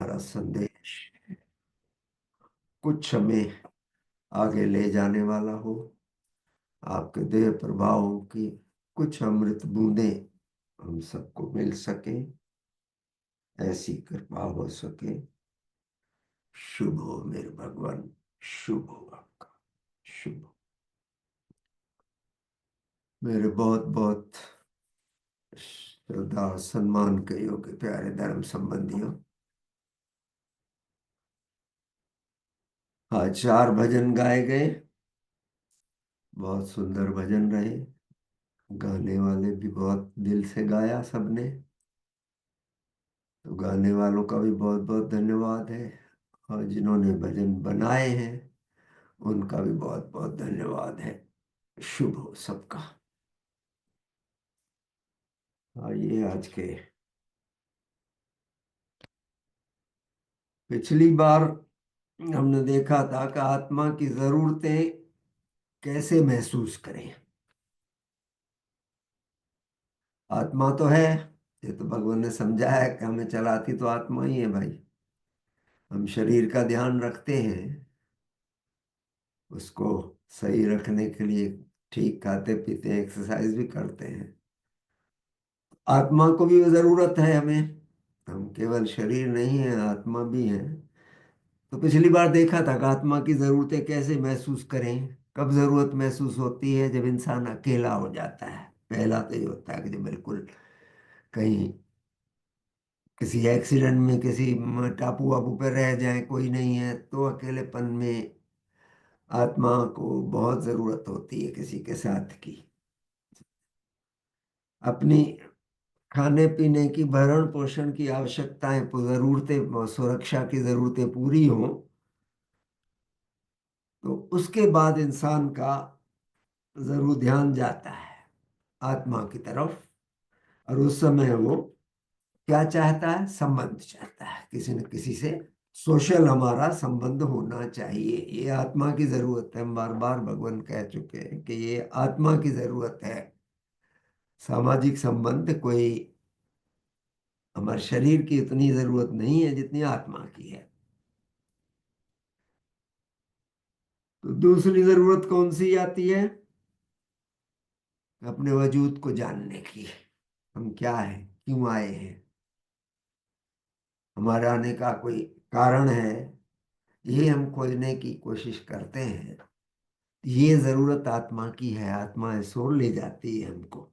हमारा संदेश कुछ हमें आगे ले जाने वाला हो, आपके देह प्रभावों की कुछ अमृत बूंदें हम सबको मिल सके, ऐसी कृपा हो सके। शुभ हो मेरे भगवान, शुभ हो आपका, शुभ हो। मेरे बहुत बहुत श्रद्धा और सम्मान के योग्य प्यारे धर्म संबंधियों, आज 4 भजन गाए गए। बहुत सुंदर भजन रहे। गाने वाले भी बहुत दिल से गाया सबने, तो गाने वालों का भी बहुत बहुत धन्यवाद है। और जिन्होंने भजन बनाए हैं उनका भी बहुत बहुत धन्यवाद है। शुभ हो सबका। आइए आज के, पिछली बार हमने देखा था कि आत्मा की जरूरतें कैसे महसूस करें। आत्मा तो है, ये तो भगवान ने समझाया है कि हमें चलाती तो आत्मा ही है भाई। हम शरीर का ध्यान रखते हैं, उसको सही रखने के लिए ठीक खाते पीते हैं, एक्सरसाइज भी करते हैं। आत्मा को भी जरूरत है हमें, हम केवल शरीर नहीं है, आत्मा भी है। तो पिछली बार देखा था कि आत्मा की जरूरतें कैसे महसूस करें। कब जरूरत महसूस होती है? जब इंसान अकेला हो जाता है। पहला तो ये होता है कि जब बिल्कुल कहीं किसी एक्सीडेंट में किसी टापू वापू पर रह जाए, कोई नहीं है, तो अकेलेपन में आत्मा को बहुत जरूरत होती है किसी के साथ की। अपनी खाने पीने की, भरण पोषण की आवश्यकताएं, जरूरतें, सुरक्षा की जरूरतें पूरी हों, तो उसके बाद इंसान का जरूर ध्यान जाता है आत्मा की तरफ। और उस समय वो क्या चाहता है? संबंध चाहता है किसी न किसी से। सोशल हमारा संबंध होना चाहिए, ये आत्मा की जरूरत है। हम बार बार भगवान कह चुके हैं कि ये आत्मा की जरूरत है। सामाजिक संबंध कोई हमारे शरीर की इतनी जरूरत नहीं है जितनी आत्मा की है। तो दूसरी जरूरत कौन सी आती है? अपने वजूद को जानने की। हम क्या है, क्यों आए हैं, हमारे आने का कोई कारण है, ये हम खोजने की कोशिश करते हैं। ये जरूरत आत्मा की है। आत्मा सोल ले जाती है हमको।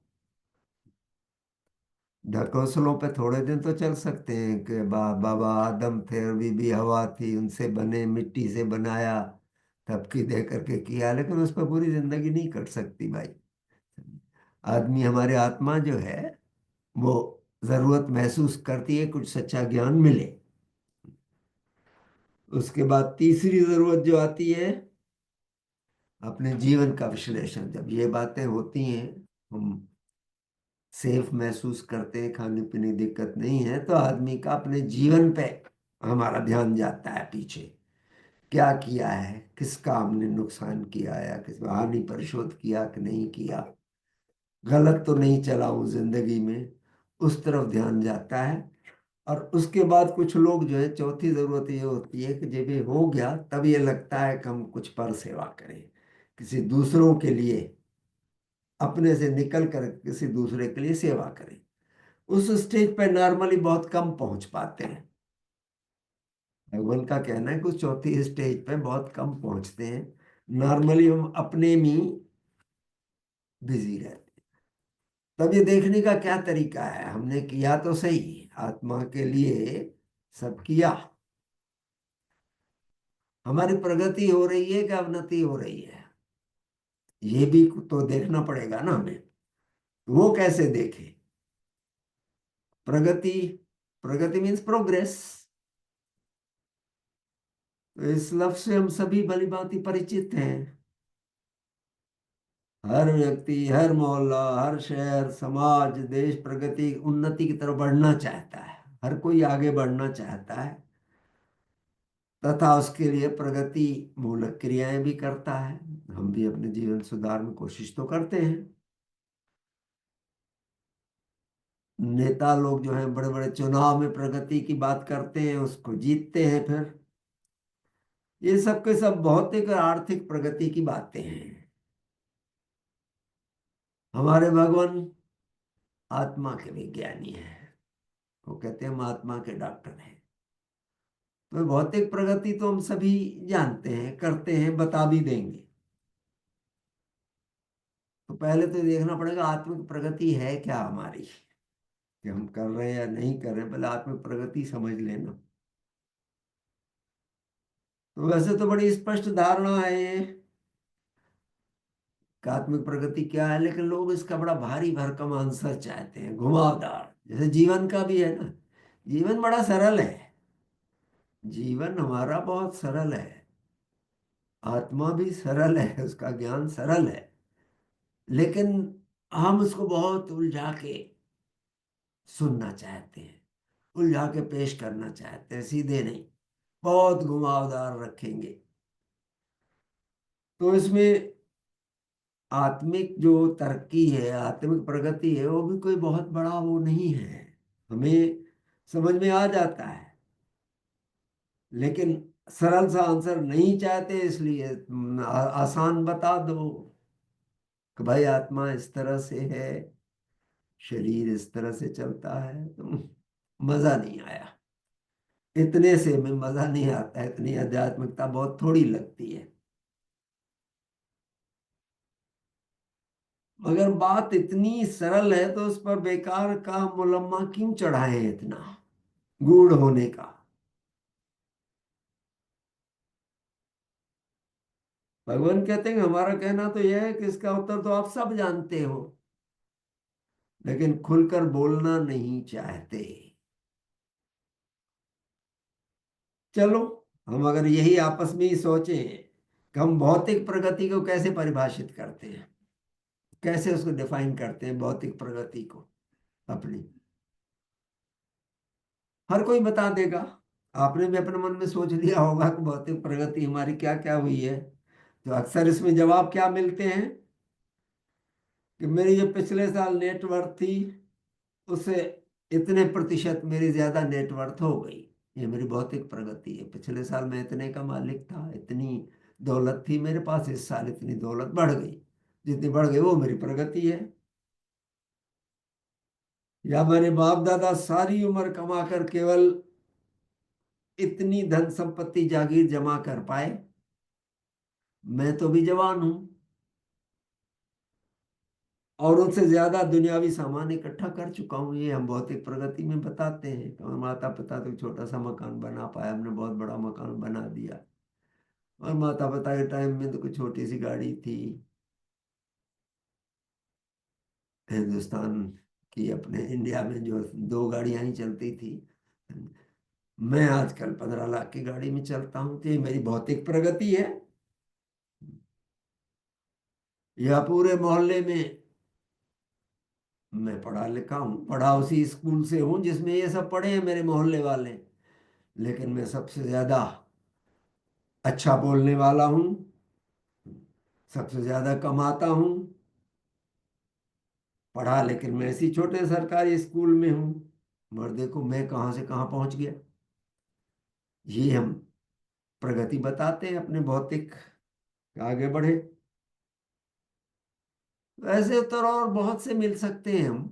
ढकोसलों पे थोड़े दिन तो चल सकते हैं कि बाबा आदम थे और बीबी हवा थी, उनसे बने, मिट्टी से बनाया, थपकी दे करके किया, लेकिन उस पर पूरी जिंदगी नहीं कट सकती भाई। आदमी, हमारे आत्मा जो है वो जरूरत महसूस करती है कुछ सच्चा ज्ञान मिले। उसके बाद तीसरी जरूरत जो आती है, अपने जीवन का विश्लेषण। जब ये बातें होती हैं, हम सेफ महसूस करते हैं, खाने पीने की दिक्कत नहीं है, तो आदमी का अपने जीवन पे हमारा ध्यान जाता है पीछे। क्या किया है, किस काम ने नुकसान किया है, किस हानि परिशोध किया कि नहीं किया, गलत तो नहीं चला हूं जिंदगी में, उस तरफ ध्यान जाता है। और उसके बाद कुछ लोग जो है, चौथी जरूरत ये होती है कि जब ये हो गया तब ये लगता है कि हम कुछ पर सेवा करें, किसी दूसरों के लिए, अपने से निकल कर किसी दूसरे के लिए सेवा करें। उस स्टेज पर नॉर्मली बहुत कम पहुंच पाते हैं। भगवान का कहना है कि उस चौथी स्टेज पे बहुत कम पहुंचते हैं। नॉर्मली हम अपने में बिजी रहते हैं। तब ये देखने का क्या तरीका है? हमने किया तो सही, आत्मा के लिए सब किया, हमारी प्रगति हो रही है कि अवनति हो रही है, ये भी तो देखना पड़ेगा ना हमें। वो कैसे देखे? प्रगति, प्रगति मीन्स प्रोग्रेस। तो इस लफ्ज से हम सभी भली भांति परिचित हैं। हर व्यक्ति, हर मोहल्ला, हर शहर, समाज, देश प्रगति, उन्नति की तरफ बढ़ना चाहता है। हर कोई आगे बढ़ना चाहता है, तथा उसके लिए प्रगति मूलक क्रियाएं भी करता है। हम भी अपने जीवन सुधार में कोशिश तो करते हैं। नेता लोग जो हैं बड़े बड़े चुनाव में प्रगति की बात करते हैं, उसको जीतते हैं फिर। ये सब के सब भौतिक और आर्थिक प्रगति की बातें हैं। हमारे भगवान आत्मा के विज्ञानी हैं। वो कहते हैं हम आत्मा के डॉक्टर हैं। तो भौतिक प्रगति तो हम सभी जानते हैं, करते हैं, बता भी देंगे। तो पहले तो देखना पड़ेगा आत्मिक प्रगति है क्या हमारी, कि हम कर रहे हैं या नहीं कर रहे हैं। पहले आत्मिक प्रगति समझ लेना। तो वैसे तो बड़ी स्पष्ट धारणा है ये कि आत्मिक प्रगति क्या है, लेकिन लोग इसका बड़ा भारी भरकम आंसर चाहते हैं, घुमावदार। जैसे जीवन का भी है ना। जीवन बड़ा सरल है। जीवन हमारा बहुत सरल है। आत्मा भी सरल है, उसका ज्ञान सरल है। लेकिन हम उसको बहुत उलझा के सुनना चाहते हैं, उलझा के पेश करना चाहते हैं, सीधे नहीं, बहुत घुमावदार रखेंगे। तो इसमें आत्मिक जो तरक्की है, आत्मिक प्रगति है, वो भी कोई बहुत बड़ा वो नहीं है। हमें समझ में आ जाता है, लेकिन सरल सा आंसर नहीं चाहते, इसलिए आसान बता दो कि भाई आत्मा इस तरह से है, शरीर इस तरह से चलता है। तो मजा नहीं आया। इतने से में मजा नहीं आता है, इतनी आध्यात्मिकता बहुत थोड़ी लगती है। मगर बात इतनी सरल है तो उस पर बेकार का मुलम्मा क्यों चढ़ाए इतना गूढ़ होने का। भगवान कहते हैं हमारा कहना तो यह है कि इसका उत्तर तो आप सब जानते हो, लेकिन खुलकर बोलना नहीं चाहते। चलो, हम अगर यही आपस में ही सोचें कि हम भौतिक प्रगति को कैसे परिभाषित करते हैं, कैसे उसको डिफाइन करते हैं भौतिक प्रगति को अपनी, हर कोई बता देगा। आपने भी अपने मन में सोच लिया होगा कि भौतिक प्रगति हमारी क्या क्या हुई है। तो अक्सर इसमें जवाब क्या मिलते हैं कि मेरी जो पिछले साल नेटवर्थ थी, उससे इतने प्रतिशत मेरी ज्यादा नेटवर्थ हो गई। ये मेरी भौतिक प्रगति है। पिछले साल मैं इतने का मालिक था, इतनी दौलत थी मेरे पास, इस साल इतनी दौलत बढ़ गई। जितनी बढ़ गई वो मेरी प्रगति है। या मेरे बाप दादा सारी उम्र कमा कर केवल इतनी धन संपत्ति जागीर जमा कर पाए, मैं तो भी जवान हूं और उनसे ज्यादा दुनियावी सामान इकट्ठा कर चुका हूँ। ये हम भौतिक प्रगति में बताते हैं कि हमारे माता पिता तो छोटा सा मकान बना पाया, हमने बहुत बड़ा मकान बना दिया। और माता पिता के टाइम में तो कोई छोटी सी गाड़ी थी, हिंदुस्तान की, अपने इंडिया में जो दो गाड़ियां ही चलती थी। मैं आजकल 15 लाख की गाड़ी में चलता हूँ। तो ये मेरी भौतिक प्रगति है। या पूरे मोहल्ले में मैं पढ़ा लिखा हूँ, पढ़ा उसी स्कूल से हूँ जिसमें ये सब पढ़े हैं मेरे मोहल्ले वाले, लेकिन मैं सबसे ज्यादा अच्छा बोलने वाला हूँ, सबसे ज्यादा कमाता हूँ। पढ़ा लेकिन मैं इसी छोटे सरकारी स्कूल में हूँ। मगर देखो मैं कहाँ से कहाँ पहुंच गया। ये हम प्रगति बताते हैं अपने भौतिक, आगे बढ़े। ऐसे उत्तर और बहुत से मिल सकते हैं हम।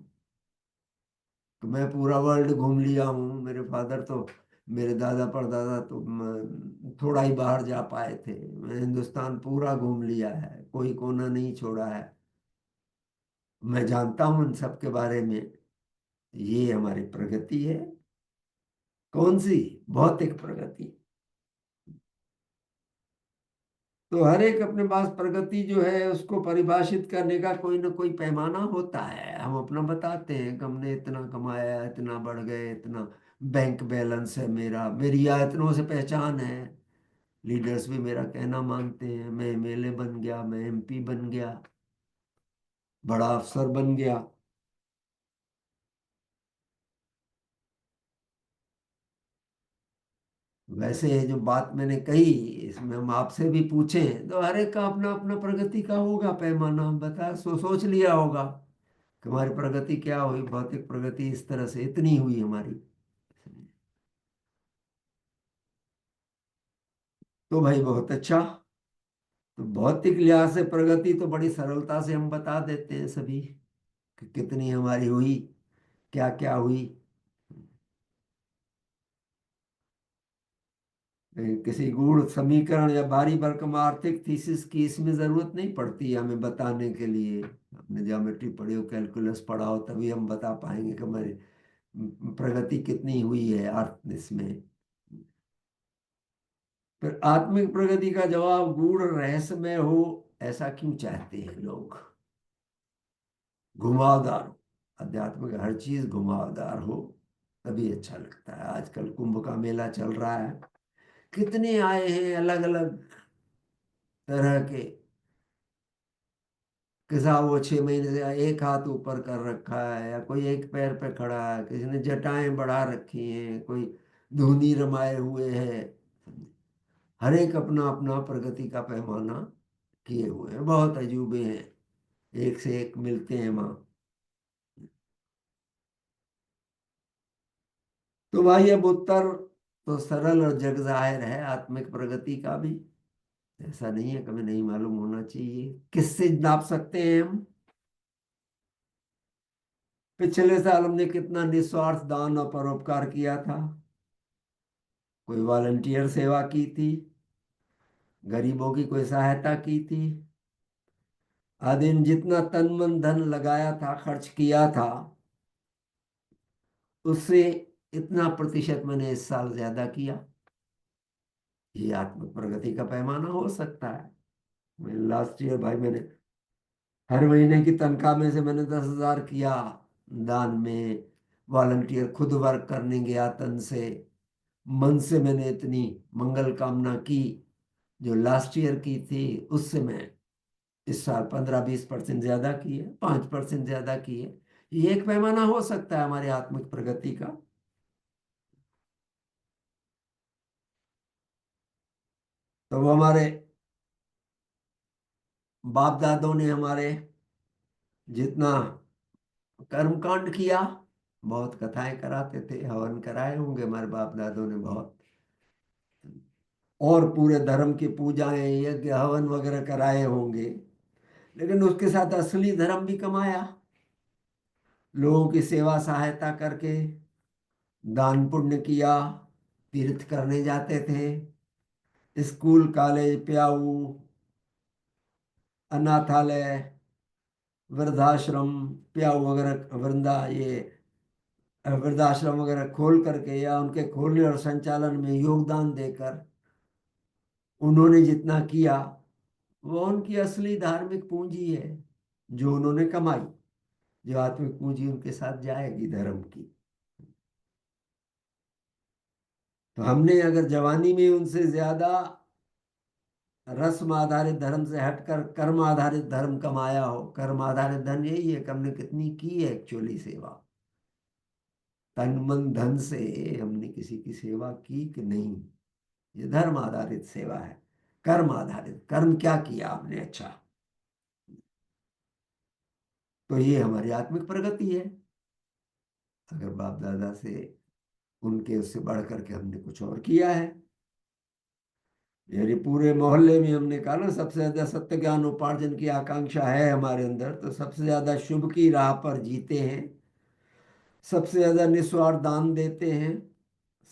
तो मैं पूरा वर्ल्ड घूम लिया हूँ, मेरे फादर तो, मेरे दादा परदादा तो थोड़ा ही बाहर जा पाए थे। मैं हिंदुस्तान पूरा घूम लिया है, कोई कोना नहीं छोड़ा है। मैं जानता हूँ उन सब के बारे में। ये हमारी प्रगति है। कौन सी? भौतिक प्रगति। तो हर एक अपने पास प्रगति जो है उसको परिभाषित करने का कोई ना कोई पैमाना होता है। हम अपना बताते हैं कि हमने इतना कमाया, इतना बढ़ गए, इतना बैंक बैलेंस है मेरा, मेरी या इतनों से पहचान है। लीडर्स भी मेरा कहना मानते हैं। मैं एमएलए बन गया, मैं एमपी बन गया, बड़ा अफसर बन गया। वैसे ये जो बात मैंने कही, इसमें हम आपसे भी पूछें तो हर एक का अपना अपना प्रगति का होगा पैमाना। हम बता सोच लिया होगा कि हमारी प्रगति क्या हुई, भौतिक प्रगति इस तरह से इतनी हुई हमारी। तो भाई बहुत अच्छा। तो भौतिक लिहाज से प्रगति तो बड़ी सरलता से हम बता देते हैं सभी कि कितनी हमारी हुई, क्या क्या हुई। किसी गूढ़ समीकरण या भारी भरकम आर्थिक थीसिस की इसमें जरूरत नहीं पड़ती है हमें बताने के लिए। हमने ज्योमेट्री पढ़ी हो, कैलकुलस पढ़ा हो, तभी हम बता पाएंगे कि हमारी प्रगति कितनी हुई है अर्थ इसमें। फिर आत्मिक प्रगति का जवाब गूढ़ रहस्यमय हो, ऐसा क्यों चाहते हैं लोग? घुमावदार हो, अध्यात्म का हर चीज घुमावदार हो तभी अच्छा लगता है। आजकल कुंभ का मेला चल रहा है, कितने आए हैं अलग अलग तरह के। किसा वो 6 महीने से एक हाथ ऊपर कर रखा है, या कोई एक पैर पे खड़ा है, किसी ने जटाएं बढ़ा रखी हैं, कोई धूनी रमाए हुए है। हर एक अपना अपना प्रगति का पैमाना किए हुए हैं, बहुत अजूबे हैं, एक से एक मिलते हैं वहां। तो भाई अब उत्तर तो सरल और जग जाहिर है आत्मिक प्रगति का भी। ऐसा नहीं है, कभी नहीं मालूम होना चाहिए। किससे नाप सकते हैं हम? पिछले साल हमने कितना निस्वार्थ दान और परोपकार किया था, कोई वॉलंटियर सेवा की थी, गरीबों की कोई सहायता की थी। आदिन जितना तन मन धन लगाया था, खर्च किया था, उससे इतना प्रतिशत मैंने इस साल ज्यादा किया। ये आत्मिक प्रगति का पैमाना हो सकता है। मैं लास्ट ईयर भाई मैंने हर महीने की तनख्वाह में से मैंने 10,000 किया दान में। वॉलंटियर खुद वर्क करने गया तन से, मन से मैंने इतनी मंगल कामना की जो लास्ट ईयर की थी उससे मैं इस साल 15-20% ज्यादा की है, 5% ज्यादा की है। ये एक पैमाना हो सकता है हमारी आत्मिक प्रगति का। तो वो हमारे बाप दादों ने हमारे जितना कर्मकांड किया, बहुत कथाएं कराते थे, हवन कराए होंगे हमारे बाप दादों ने बहुत, और पूरे धर्म की पूजाएं यज्ञ हवन वगैरह कराए होंगे। लेकिन उसके साथ असली धर्म भी कमाया, लोगों की सेवा सहायता करके, दान पुण्य किया, तीर्थ करने जाते थे, स्कूल कॉलेज प्याऊ अनाथालय वृद्धाश्रम प्याऊ वगैरह ये वृद्धाश्रम वगैरह खोल करके या उनके खोलने और संचालन में योगदान देकर उन्होंने जितना किया, वो उनकी असली धार्मिक पूंजी है जो उन्होंने कमाई। जो आत्मिक पूंजी उनके साथ जाएगी धर्म की। तो हमने अगर जवानी में उनसे ज्यादा रस्म आधारित धर्म से हटकर कर्म आधारित धर्म कमाया हो, कर्म आधारित धन यही है कि हमने कितनी की है एक्चुअली सेवा, तन मन धन से हमने किसी की सेवा की कि नहीं। ये धर्म आधारित सेवा है। कर्म आधारित, कर्म क्या किया आपने अच्छा, तो ये हमारी आत्मिक प्रगति है। अगर बाप दादा से उनके उससे बढ़ करके हमने कुछ और किया है, यानी पूरे मोहल्ले में हमने कहा ना सबसे ज्यादा सत्य ज्ञान उपार्जन की आकांक्षा है हमारे अंदर, तो सबसे ज्यादा शुभ की राह पर जीते हैं, सबसे ज्यादा निस्वार्थ दान देते हैं,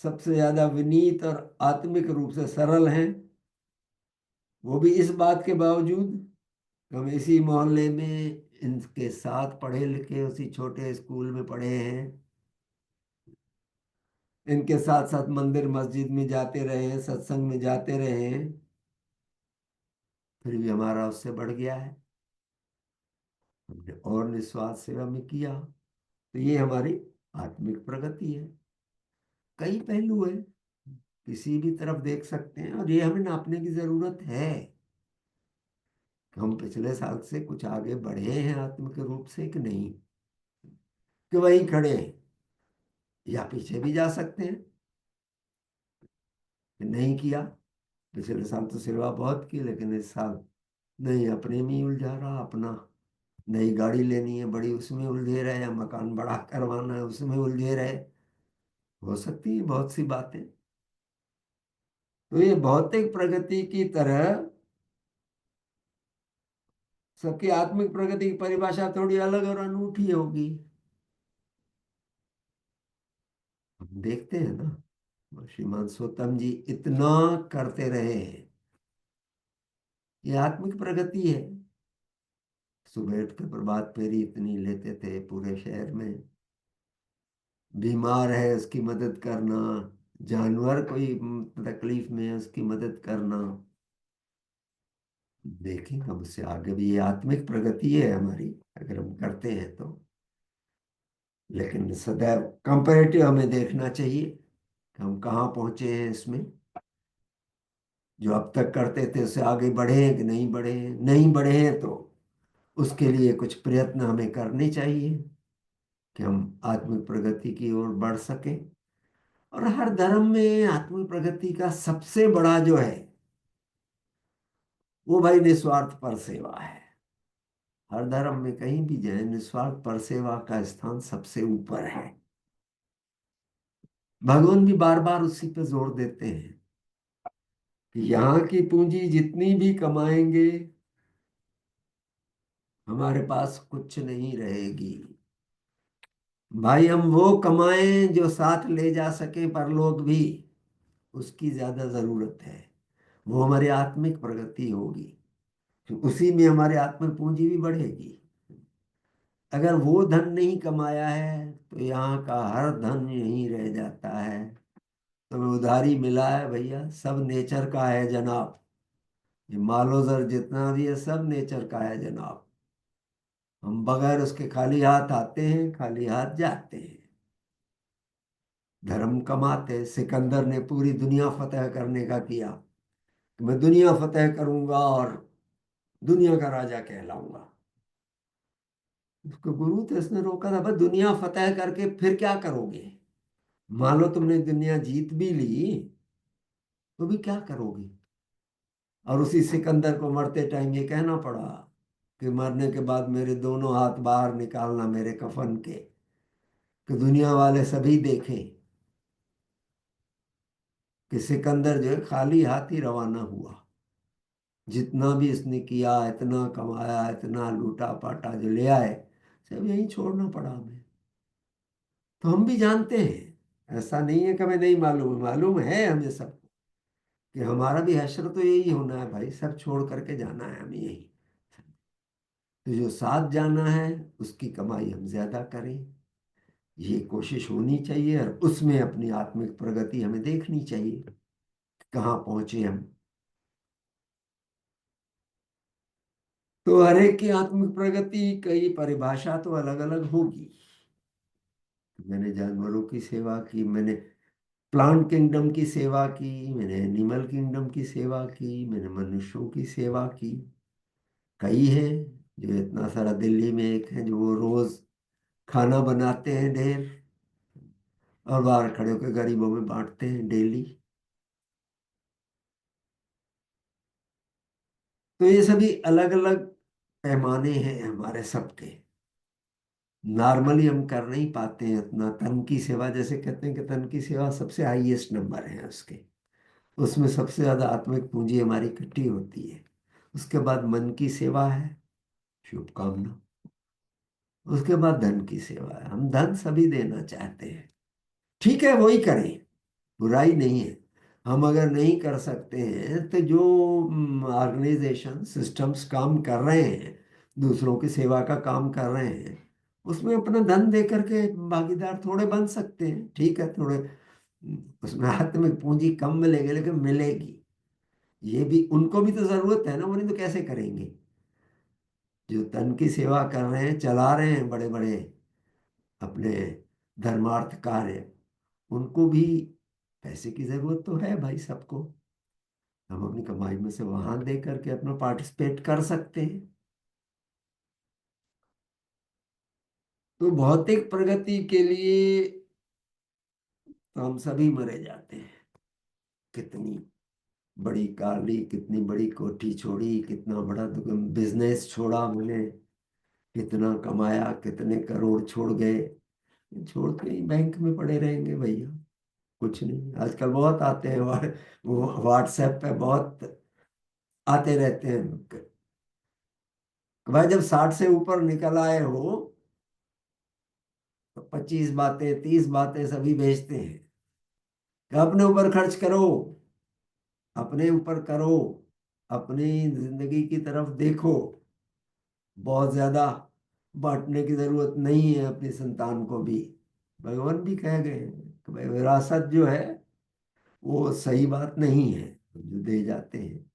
सबसे ज्यादा विनीत और आत्मिक रूप से सरल हैं। वो भी इस बात के बावजूद कि हम इसी मोहल्ले में इनके साथ पढ़े लिखे उसी छोटे स्कूल में पढ़े हैं, इनके साथ साथ मंदिर मस्जिद में जाते रहे हैं, सत्संग में जाते रहे हैं, फिर भी हमारा उससे बढ़ गया है। हमने और निस्वार्थ सेवा में किया, तो ये हमारी आत्मिक प्रगति है। कई पहलू है, किसी भी तरफ देख सकते हैं, और ये हमें नापने की जरूरत है कि हम पिछले साल से कुछ आगे बढ़े हैं आत्मिक रूप से कि नहीं, कि वहीं खड़े हैं, या पीछे भी जा सकते हैं कि नहीं किया। पिछले साल तो सेवा बहुत की, लेकिन इस साल नहीं, अपने में ही उलझा रहा अपना। नई गाड़ी लेनी है बड़ी, उसमें उलझे रहे, या मकान बड़ा करवाना है उसमें उलझे रहे। हो सकती है बहुत सी बातें। तो ये भौतिक प्रगति की तरह सबकी आत्मिक प्रगति की परिभाषा थोड़ी अलग और अनूठी होगी। हम देखते हैं ना, श्रीमान सोतम जी इतना करते रहे हैं, ये आत्मिक प्रगति है। सुबह उठ के प्रभात फेरी इतनी लेते थे पूरे शहर में। बीमार है उसकी मदद करना, जानवर कोई तकलीफ में है उसकी मदद करना। देखें अब उससे आगे भी ये आत्मिक प्रगति है हमारी, अगर हम करते हैं तो। लेकिन सदैव कंपैरेटिव हमें देखना चाहिए कि हम कहाँ पहुंचे हैं इसमें। जो अब तक करते थे उससे आगे बढ़े हैं कि नहीं बढ़े हैं। नहीं बढ़े हैं तो उसके लिए कुछ प्रयत्न हमें करने चाहिए कि हम आत्मिक प्रगति की ओर बढ़ सकें। और हर धर्म में आत्मिक प्रगति का सबसे बड़ा जो है वो भाई निस्वार्थ पर सेवा है। हर धर्म में कहीं भी जाए निस्वार्थ पर सेवा का स्थान सबसे ऊपर है। भगवान भी बार बार उसी पे जोर देते हैं कि यहाँ की पूंजी जितनी भी कमाएंगे हमारे पास कुछ नहीं रहेगी। भाई हम वो कमाएं जो साथ ले जा सके परलोक भी, उसकी ज्यादा जरूरत है। वो हमारी आत्मिक प्रगति होगी, तो उसी में हमारी आत्मिक पूंजी भी बढ़ेगी। अगर वो धन नहीं कमाया है तो यहाँ का हर धन यहीं रह जाता है। तो उधारी मिला है भैया, सब नेचर का है जनाब। ये मालो जर जितना भी है सब नेचर का है जनाब। हम बगैर उसके खाली हाथ आते हैं, खाली हाथ जाते हैं। धर्म कमाते, सिकंदर ने पूरी दुनिया फतेह करने का किया कि मैं दुनिया फतेह करूंगा और दुनिया का राजा कहलाऊंगा। उसको गुरु थे, उसने रोका था, बस दुनिया फतेह करके फिर क्या करोगे? मान लो तुमने दुनिया जीत भी ली तो भी क्या करोगे? और उसी सिकंदर को मरते टाइम ये कहना पड़ा कि मरने के बाद मेरे दोनों हाथ बाहर निकालना मेरे कफन के, कि दुनिया वाले सभी देखें कि सिकंदर जो है खाली हाथ ही रवाना हुआ। जितना भी इसने किया, इतना कमाया, इतना लूटा पाटा जो ले आए, सब यहीं छोड़ना पड़ा हमें। तो हम भी जानते हैं, ऐसा नहीं है कि हमें नहीं मालूम, मालूम है हमें सब कि हमारा भी हश्र तो यही होना है भाई, सब छोड़ करके जाना है हमें यही। तो जो साथ जाना है उसकी कमाई हम ज्यादा करें, ये कोशिश होनी चाहिए। और उसमें अपनी आत्मिक प्रगति हमें देखनी चाहिए, कहाँ पहुंचे हम। तो हर एक की आत्मिक प्रगति कई परिभाषा तो अलग अलग होगी। मैंने जानवरों की सेवा की, मैंने प्लांट किंगडम की सेवा की, मैंने एनिमल किंगडम की सेवा की, मैंने मनुष्यों की सेवा की। कई हैं जो इतना सारा, दिल्ली में एक है जो वो रोज खाना बनाते हैं ढेर और बाहर खड़े होकर गरीबों में बांटते हैं डेली। तो ये सभी अलग अलग पैमाने हैं हमारे सबके। नॉर्मली हम कर नहीं पाते हैं इतना। तन की सेवा जैसे कहते हैं कि तन की सेवा सबसे हाईएस्ट नंबर है उसके, उसमें सबसे ज्यादा आत्मिक पूंजी हमारी इकट्ठी होती है। उसके बाद मन की सेवा है, शुभकामना। उसके बाद धन की सेवा है, हम धन सभी देना चाहते हैं। ठीक है वही करें, बुराई नहीं है। हम अगर नहीं कर सकते हैं तो जो ऑर्गेनाइजेशन सिस्टम्स काम कर रहे हैं, दूसरों की सेवा का काम कर रहे हैं, उसमें अपना धन दे करके भागीदार थोड़े बन सकते हैं। ठीक है, थोड़े उसमें आत्मिक पूंजी कम मिलेगी लेकिन मिलेगी। ये भी उनको भी तो जरूरत है ना, वो नहीं तो कैसे करेंगे? जो तन की सेवा कर रहे हैं, चला रहे हैं बड़े बड़े अपने धर्मार्थ कार्य, उनको भी पैसे की जरूरत तो है भाई सबको। हम अपनी कमाई में से वहां दे करके अपना पार्टिसिपेट कर सकते हैं। तो भौतिक प्रगति के लिए तो हम सभी मरे जाते हैं। कितनी बड़ी कार ली, कितनी बड़ी कोठी छोड़ी, कितना बड़ा बिजनेस छोड़ा मैंने, कितना कमाया, कितने करोड़ छोड़ गए, छोड़ के ही बैंक में पड़े रहेंगे भैया। कुछ नहीं, आजकल बहुत आते हैं, व्हाट्सएप पे बहुत आते रहते हैं। भाई जब 60 से ऊपर निकल आए हो तो 25 बातें 30 बातें सभी भेजते हैं कि अपने ऊपर खर्च करो, अपने ऊपर करो, अपनी जिंदगी की तरफ देखो, बहुत ज्यादा बांटने की जरूरत नहीं है अपनी संतान को भी। भगवान भी कह गए हैं कि भाई विरासत जो है वो सही बात नहीं है जो दे जाते हैं।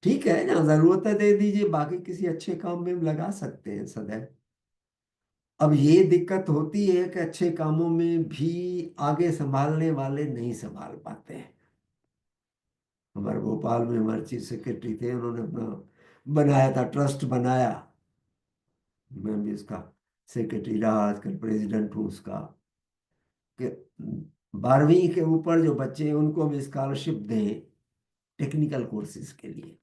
ठीक है, जहाँ जरूरत है दे दीजिए, बाकी किसी अच्छे काम में लगा सकते हैं सदैव। अब ये दिक्कत होती है कि अच्छे कामों में भी आगे संभालने वाले नहीं संभाल पाते हैं। हमारे भोपाल में हमारे चीफ सेक्रेटरी थे, उन्होंने अपना बनाया था, ट्रस्ट बनाया। मैं भी उसका सेक्रेटरी रहा, आजकल प्रेसिडेंट हूँ उसका। कि 12वीं के ऊपर जो बच्चे हैं उनको हम स्कॉलरशिप दें टेक्निकल कोर्सेज के लिए,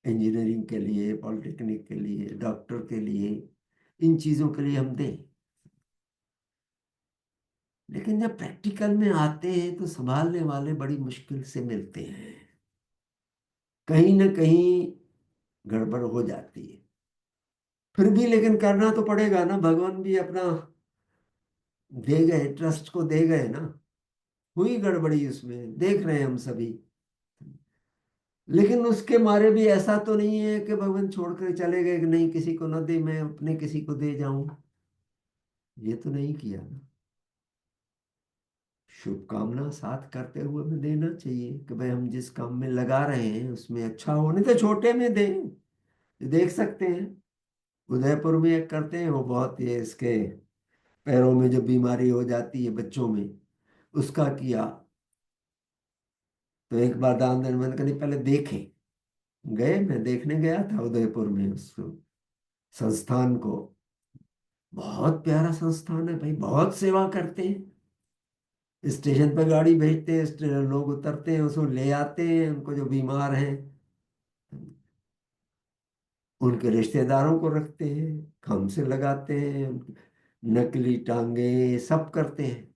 इंजीनियरिंग के लिए, पॉलिटेक्निक के लिए, डॉक्टर के लिए, इन चीज़ों के लिए हम दें। लेकिन जब प्रैक्टिकल में आते हैं तो संभालने वाले बड़ी मुश्किल से मिलते हैं, कहीं ना कहीं गड़बड़ हो जाती है। फिर भी लेकिन करना तो पड़ेगा ना, भगवान भी अपना दे गए, ट्रस्ट को दे गए ना। हुई गड़बड़ी उसमें देख रहे हैं हम सभी, लेकिन उसके मारे भी ऐसा तो नहीं है कि भगवान छोड़कर चले गए कि नहीं किसी को न दे, मैं अपने किसी को दे जाऊं। ये तो नहीं किया ना। शुभकामना साथ करते हुए में देना चाहिए कि भाई हम जिस काम में लगा रहे हैं उसमें अच्छा हो, नहीं तो छोटे में दें। देख सकते हैं उदयपुर में एक करते हैं, वो बहुत ये इसके पैरों में जो बीमारी हो जाती है बच्चों में, उसका किया। तो एक बार दान देने मैंने कहा नहीं पहले देखें। गए, मैं देखने गया था उदयपुर में उस संस्थान को। बहुत प्यारा संस्थान है भाई, बहुत सेवा करते हैं। स्टेशन पर गाड़ी भेजते हैं, लोग उतरते हैं, उसको ले आते हैं, उनको जो बीमार हैं उनके रिश्तेदारों को रखते हैं, खम से लगाते हैं, नकली टांगे सब करते हैं।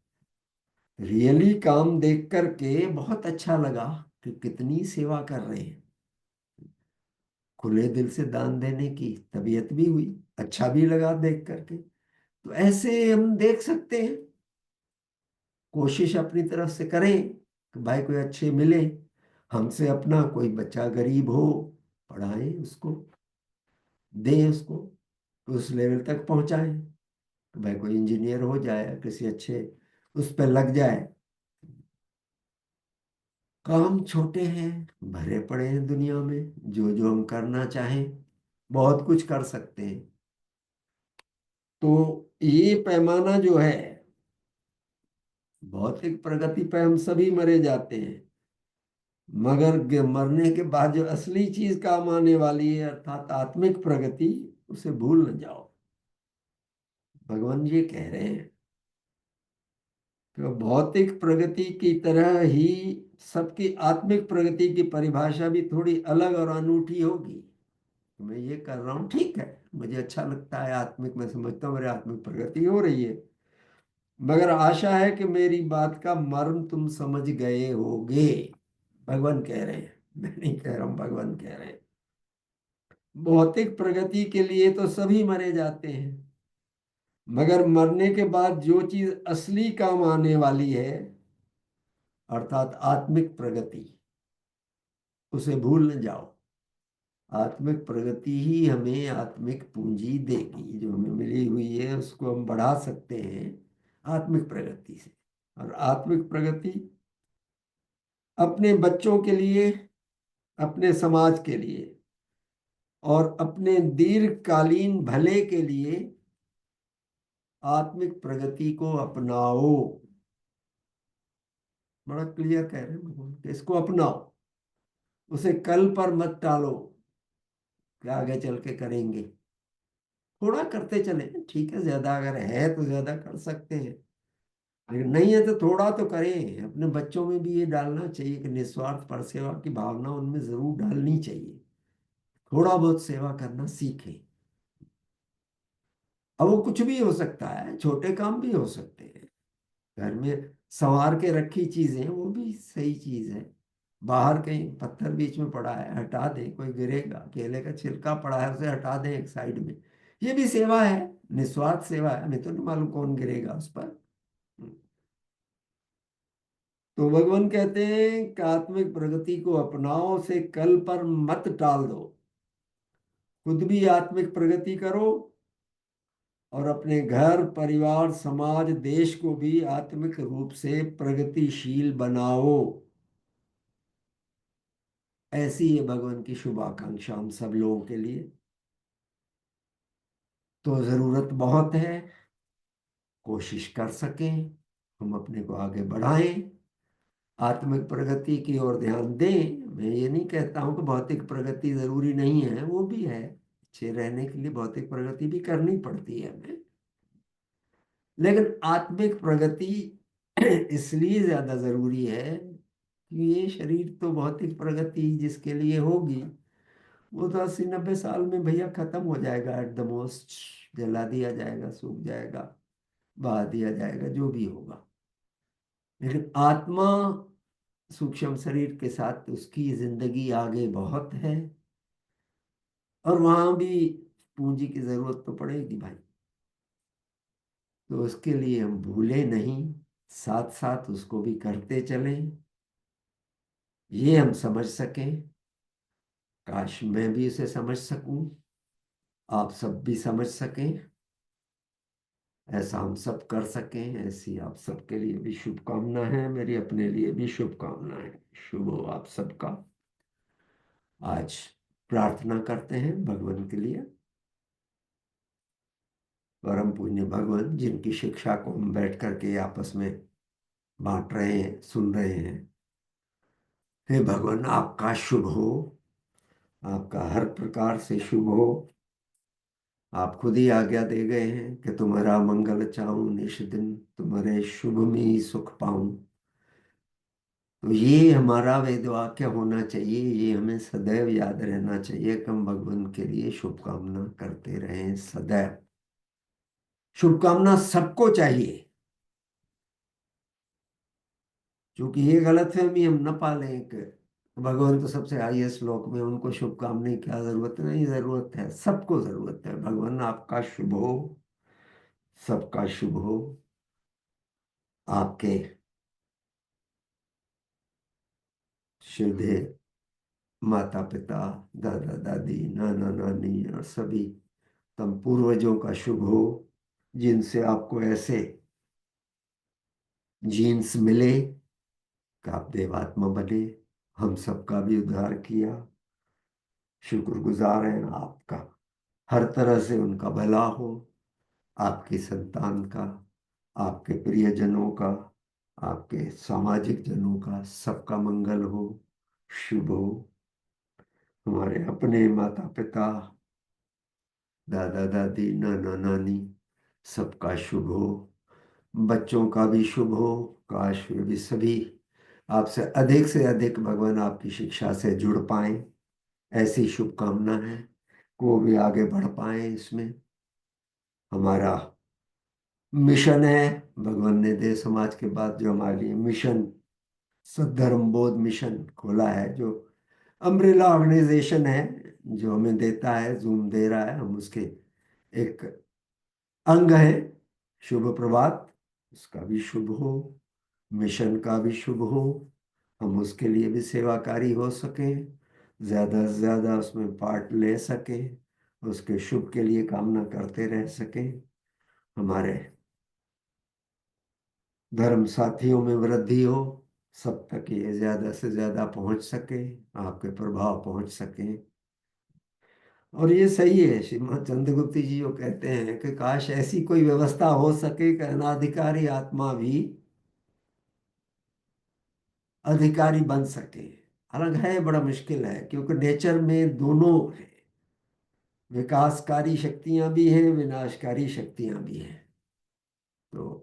रियली काम देख करके बहुत अच्छा लगा कि कितनी सेवा कर रहे हैं। खुले दिल से दान देने की तबीयत भी हुई, अच्छा भी लगा देख करके। तो ऐसे हम देख सकते हैं, कोशिश अपनी तरफ से करें कि भाई कोई अच्छे मिले हमसे, अपना कोई बच्चा गरीब हो पढ़ाएं उसको, दें उसको, उस लेवल तक पहुंचाएं कि भाई कोई इंजीनियर हो जाए, किसी अच्छे उस पर लग जाए। काम छोटे हैं, भरे पड़े हैं दुनिया में, जो जो हम करना चाहें बहुत कुछ कर सकते हैं। तो ये पैमाना जो है, भौतिक प्रगति पे हम सभी मरे जाते हैं, मगर मरने के बाद जो असली चीज काम आने वाली है अर्थात आत्मिक प्रगति, उसे भूल न जाओ। भगवान ये कह रहे हैं कि भौतिक प्रगति की तरह ही सबकी आत्मिक प्रगति की परिभाषा भी थोड़ी अलग और अनूठी होगी। तो मैं ये कर रहा हूँ, ठीक है, मुझे अच्छा लगता है आत्मिक, मैं समझता हूँ मेरी आत्मिक प्रगति हो रही है, मगर आशा है कि मेरी बात का मर्म तुम समझ गए होगे। भगवान कह रहे हैं, मैं नहीं कह रहा हूं, भगवान कह रहे हैं। भौतिक प्रगति के लिए तो सभी मरे जाते हैं, मगर मरने के बाद जो चीज असली काम आने वाली है अर्थात आत्मिक प्रगति, उसे भूल न जाओ। आत्मिक प्रगति ही हमें आत्मिक पूंजी देगी, जो हमें मिली हुई है उसको हम बढ़ा सकते हैं आत्मिक प्रगति से। और आत्मिक प्रगति अपने बच्चों के लिए, अपने समाज के लिए और अपने दीर्घकालीन भले के लिए आत्मिक प्रगति को अपनाओ। बड़ा क्लियर कह रहे हैं भगवान कि इसको अपनाओ, उसे कल पर मत टालो कि आगे चल के करेंगे। थोड़ा करते चले, ठीक है, ज्यादा अगर है तो ज्यादा कर सकते हैं, लेकिन नहीं है तो थोड़ा तो करें। अपने बच्चों में भी ये डालना चाहिए कि निस्वार्थ पर सेवा की भावना उनमें जरूर डालनी चाहिए, थोड़ा बहुत सेवा करना सीखें। अब वो कुछ भी हो सकता है, छोटे काम भी हो सकते हैं। घर में संवार के रखी चीजें वो भी सही चीज है। बाहर कहीं पत्थर बीच में पड़ा है, हटा दें, कोई गिरेगा, केले का छिलका पड़ा है उसे हटा दें एक साइड में, ये भी सेवा है, निस्वार्थ सेवा है। हमें तो नहीं मालूम कौन गिरेगा उस पर। तो भगवान कहते हैं कि आत्मिक प्रगति को अपनाओ, से कल पर मत टाल दो। खुद भी आत्मिक प्रगति करो और अपने घर परिवार समाज देश को भी आत्मिक रूप से प्रगतिशील बनाओ। ऐसी है भगवान की शुभाकांक्षा हम सब लोगों के लिए। तो जरूरत बहुत है, कोशिश कर सकें हम अपने को आगे बढ़ाएं, आत्मिक प्रगति की ओर ध्यान दें। मैं ये नहीं कहता हूं कि भौतिक प्रगति जरूरी नहीं है, वो भी है, अच्छे रहने के लिए भौतिक प्रगति भी करनी पड़ती है हमें। लेकिन आत्मिक प्रगति इसलिए ज्यादा जरूरी है कि ये शरीर तो भौतिक प्रगति जिसके लिए होगी वो तो 80-90 साल में भैया खत्म हो जाएगा, एट द मोस्ट जला दिया जाएगा, सूख जाएगा, बहा दिया जाएगा, जो भी होगा। लेकिन आत्मा सूक्ष्म शरीर के साथ उसकी जिंदगी आगे बहुत है, और वहां भी पूंजी की जरूरत तो पड़ेगी भाई। तो उसके लिए हम भूले नहीं, साथ साथ उसको भी करते चलें, ये हम समझ सकें। काश मैं भी इसे समझ सकूं, आप सब भी समझ सकें, ऐसा हम सब कर सकें। ऐसी आप सबके लिए भी शुभकामना है, मेरी अपने लिए भी शुभकामना है। शुभ हो आप सबका। आज प्रार्थना करते हैं भगवान के लिए। परम पुण्य भगवान जिनकी शिक्षा को हम बैठ करके आपस में बांट रहे हैं, सुन रहे हैं, हे भगवान आपका शुभ हो, आपका हर प्रकार से शुभ हो। आप खुद ही आज्ञा दे गए हैं कि तुम्हारा मंगल चाहूं निश दिन, तुम्हारे शुभ में ही सुख पाऊं। तो ये हमारा वेद वाक्य होना चाहिए, ये हमें सदैव याद रहना चाहिए कि हम भगवान के लिए शुभकामना करते रहें सदैव। शुभकामना सबको चाहिए, क्योंकि ये गलतफहमी हम न पालें कि भगवान तो सबसे हाईएस्ट श्लोक में, उनको शुभकामना की क्या जरूरत है। नहीं, जरूरत है, सबको जरूरत है। भगवान आपका शुभ हो, सबका शुभ हो। आपके श्रद्धेय माता पिता, दादा दादी, नाना नानी और सभी तम पूर्वजों का शुभ हो, जिनसे आपको ऐसे जीन्स मिले कि आप देवात्मा बने, हम सबका भी उद्धार किया। शुक्रगुजार हैं आपका, हर तरह से उनका भला हो, आपकी संतान का, आपके प्रियजनों का, आपके सामाजिक जनों का, सबका मंगल हो, शुभ हो। हमारे अपने माता पिता, दादा दादी, नाना नानी, सबका शुभ हो। बच्चों का भी शुभ हो, काश वे भी सभी आपसे अधिक से अधिक भगवान आपकी शिक्षा से जुड़ पाए, ऐसी शुभकामना है कि वो भी आगे बढ़ पाए। इसमें हमारा मिशन है, भगवान ने देश समाज के बाद जो हमारे लिए मिशन, सद्धर्म बोध मिशन खोला है, जो अम्ब्रेला ऑर्गेनाइजेशन है, जो हमें देता है, जूम दे रहा है, हम उसके एक अंग है। शुभ प्रभात, उसका भी शुभ हो, मिशन का भी शुभ हो, हम उसके लिए भी सेवाकारी हो सकें, ज़्यादा से ज़्यादा उसमें पार्ट ले सकें, उसके शुभ के लिए कामना करते रह सकें। हमारे धर्म साथियों में वृद्धि हो, सब तक ये ज़्यादा से ज़्यादा पहुंच सके, आपके प्रभाव पहुंच सके। और ये सही है, श्रीमद चंद्रगुप्ती जी जो कहते हैं कि काश ऐसी कोई व्यवस्था हो सके कि अनाधिकारी आत्मा भी अधिकारी बन सके। हालांकि है बड़ा मुश्किल है, क्योंकि नेचर में दोनों है, विकासकारी शक्तियां भी हैं, विनाशकारी शक्तियां भी हैं। तो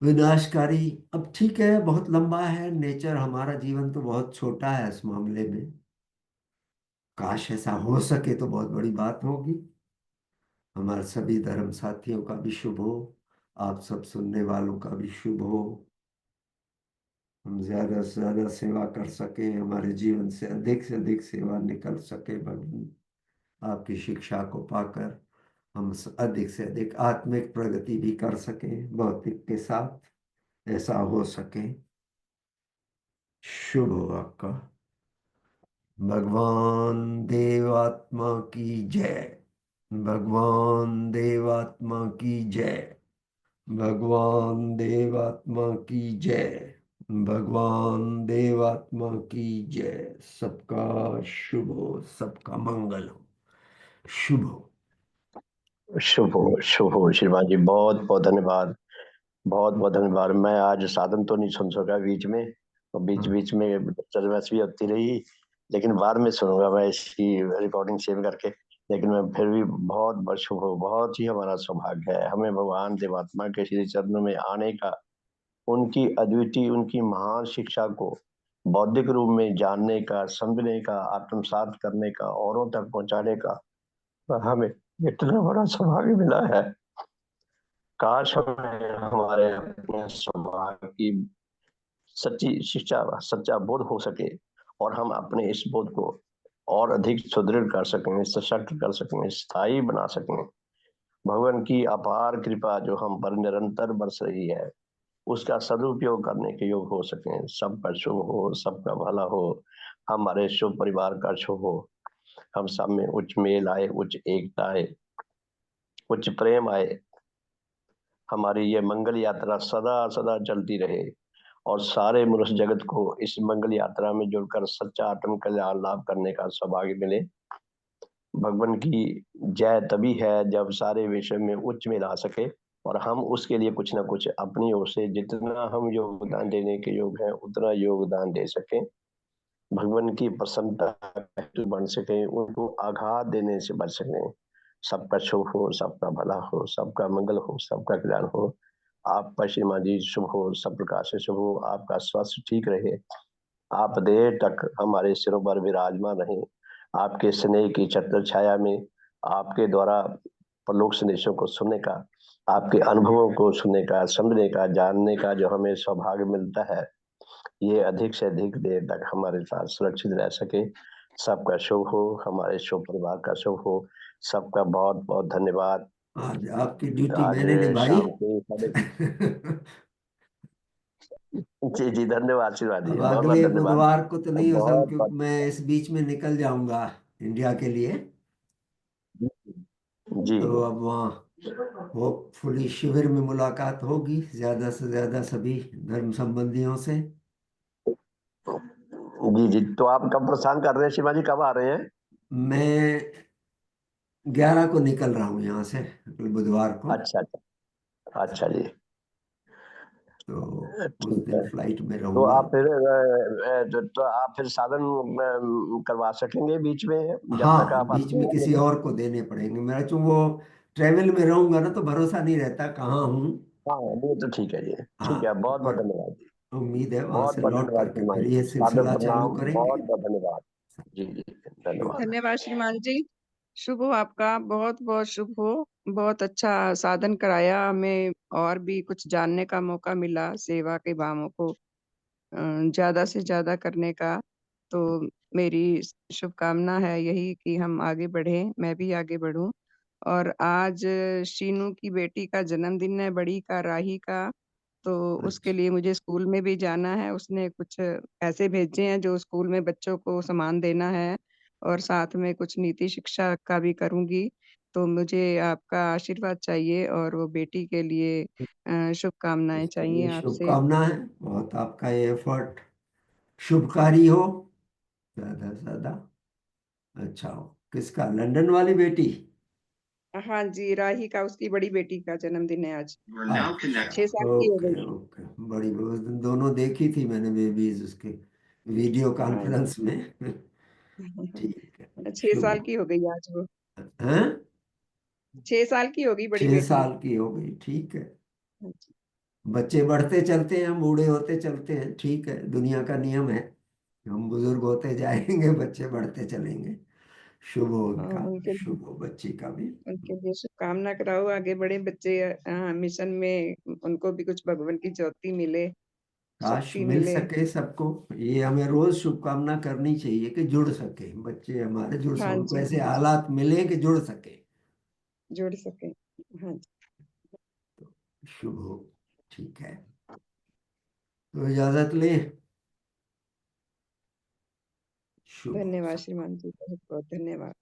विनाशकारी, अब ठीक है, बहुत लंबा है नेचर, हमारा जीवन तो बहुत छोटा है इस मामले में। काश ऐसा हो सके तो बहुत बड़ी बात होगी। हमारे सभी धर्म साथियों का भी शुभ हो, आप सब सुनने वालों का भी शुभ हो। हम ज्यादा से ज्यादा सेवा कर सके, हमारे जीवन से अधिक सेवा निकल सके भगवान। आपकी शिक्षा को पाकर हम अधिक से अधिक आत्मिक प्रगति भी कर सके भौतिक के साथ, ऐसा हो सके। शुभ हो आपका। भगवान देवात्मा की जय। भगवान देवात्मा की जय। भगवान देवात्मा की जय। भगवान देवात्मा की जय। सबका शुभ हो, सबका मंगल हो। शुभ हो। शुभ हो, शुभ हो श्रीमान जी, बहुत बहुत धन्यवाद, बहुत बहुत धन्यवाद। मैं आज साधन तो नहीं सुन सका बीच में, और बीच बीच में चरमस भी होती रही, लेकिन बाद में सुनूंगा मैं इसकी रिकॉर्डिंग सेव करके। लेकिन मैं फिर भी बहुत बहुत शुभ हो, बहुत ही हमारा सौभाग्य है हमें भगवान देवात्मा के श्री चरणों में आने का, उनकी अद्वितीय, उनकी महान शिक्षा को बौद्धिक रूप में जानने का, समझने का, आत्मसात करने का, औरों तक पहुंचाने का हमें इतना बड़ा सौभाग्य मिला है। काश हमें हमारे अपने सौभाग्य की सच्ची शिक्षा, सच्चा बोध हो सके, और हम अपने इस बोध को और अधिक सुदृढ़ कर सकें, सशक्त कर सकें, स्थायी बना सकें। भगवान की अपार कृपा जो हम पर निरंतर बरस रही है, उसका सदुपयोग करने के योग हो सकें। सबका शुभ हो, सबका भला हो, हमारे शुभ परिवार का शुभ हो, हम सब में उच्च मेल आए, उच्च एकता आए, उच्च प्रेम आए, हमारी ये मंगल यात्रा सदा सदा चलती रहे, और सारे मनुष्य जगत को इस मंगल यात्रा में जुड़कर सच्चा आत्म कल्याण लाभ करने का सौभाग्य मिले। भगवान की जय तभी है जब सारे विषय में उच्च में ला सके, और हम उसके लिए कुछ ना कुछ अपनी ओर से जितना हम योगदान देने के योग हैं उतना योगदान दे सकें। भगवान की प्रसन्नता बन सके, उनको आघात देने से बच सकें। सबका शुभ हो, सबका भला हो, सबका मंगल हो, सबका कल्याण हो। आपका श्रीमान जी शुभ हो, सब प्रकार से शुभ हो, आपका स्वास्थ्य ठीक रहे, आप देर तक हमारे सिरों पर विराजमान रहे, आपके स्नेह की छत्र छाया में आपके द्वारा परलोक संदेशों को सुनने का, आपके अनुभवों को सुनने का, समझने का, जानने का जो हमें सौभाग्य मिलता है, ये अधिक से अधिक देर तक हमारे साथ सुरक्षित रह सके। सबका शुभ हो, हमारे शुभ परिवार का शुभ हो। सबका बहुत बहुत धन्यवाद। आज आपकी ड्यूटी आज मैंने निभाई। शाम के जी जी, धन्यवाद शिवा जी, अब बहुत बहुत अगले धन्यवाद। बुधवार को तो नहीं हो सकता बहुत क्योंकि बहुत मैं इस बीच में निकल जाऊंगा इंडिया के लिए। जी तो अब वहाँ होपफुली शिविर में मुलाकात होगी ज्यादा से ज्यादा सभी धर्म संबंधियों से। जी जी, तो आप कब प्रस्थान कर रहे हैं शिवा जी, कब आ रहे हैं? मैं 11 को निकल रहा हूँ यहाँ से, कल बुधवार को। अच्छा अच्छा, अच्छा जी, तो उस ठीक दिन है। फ्लाइट में तो रहूंगा। आप फिर तो आप फिर साधन करवा सकेंगे बीच में, जब तक हाँ, आप बीच आते में हैं? किसी और को देने पड़ेंगे, मेरा चूँ वो ट्रेवल में रहूंगा ना तो भरोसा नहीं रहता कहाँ हूँ। हाँ, वो तो ठीक है जी, ठीक है, हाँ, बहुत बहुत पर धन्यवाद जी, उम्मीद है वहां बहुत से बहुत लौट धन्यवाद करके श्रीमान फिर जी, ये सादर सिलसिला चालू प्रणाम, करेंगे। बहुत बहुत धन्यवाद। जी जी, धन्यवाद। धन्यवाद श्रीमान जी। शुभ हो आपका, बहुत बहुत शुभ हो। बहुत अच्छा साधन कराया हमें, और भी कुछ जानने का मौका मिला सेवा के भावों को ज्यादा से ज्यादा करने का। तो मेरी शुभकामना है यही कि हम आगे बढ़ें, मैं भी आगे बढ़ूं। और आज शीनू की बेटी का जन्मदिन है, बड़ी का, राही का। तो उसके अच्छा। लिए मुझे स्कूल में भी जाना है, उसने कुछ पैसे भेजे हैं जो स्कूल में बच्चों को सामान देना है, और साथ में कुछ नीति शिक्षा का भी करूंगी। तो मुझे आपका आशीर्वाद चाहिए, और वो बेटी के लिए शुभकामनाएं उसके चाहिए लिए आपसे। शुभकामनाएं, बहुत आपका ये एफर्ट शुभकारी हो ज्यादा से ज्यादा। अच्छा हो। किसका, लंदन वाली बेटी? हाँ जी, राही का, उसकी बड़ी बेटी का जन्मदिन है आज। अच्छा। 6 साल की हो ओके गई। ओके, बड़ी उस दिन दोनों देखी थी मैंने बेबीज उसके वीडियो हाँ कॉन्फ्रेंस जी। में। ठीक है। 6 साल शुभ। की हो गई आज वो। हैं? 6 साल की होगी बड़ी 6 बेटी। साल की हो गई, ठीक है। हाँ जी। बच्चे बढ़ते चलते हैं, हम बूढ़े होते चलते हैं, ठीक है, दुनिया का नियम है। हम बुजुर्ग होते जाएंगे, बच्चे बढ़ते चलेंगे। शुभ हो हाँ, उनका, उनके शुभ हो बच्ची का भी। उनके लिए शुभकामना कराओ, आगे बढ़े बच्चे, मिशन में उनको भी कुछ भगवान की ज्योति मिले, काश शक्ति मिल मिले। सके सबको। ये हमें रोज शुभकामना करनी चाहिए कि जुड़ सके बच्चे हमारे, जुड़ सके, हाँ उनको जी, ऐसे हाँ जी, हालात मिले कि जुड़ सके। जुड़ सके। हाँ जी, तो शुभ हो। ठीक है, तो इजाजत ले। शुभ हो धन्यवाद सब। श्रीमान जी, बहुत बहुत धन्यवाद।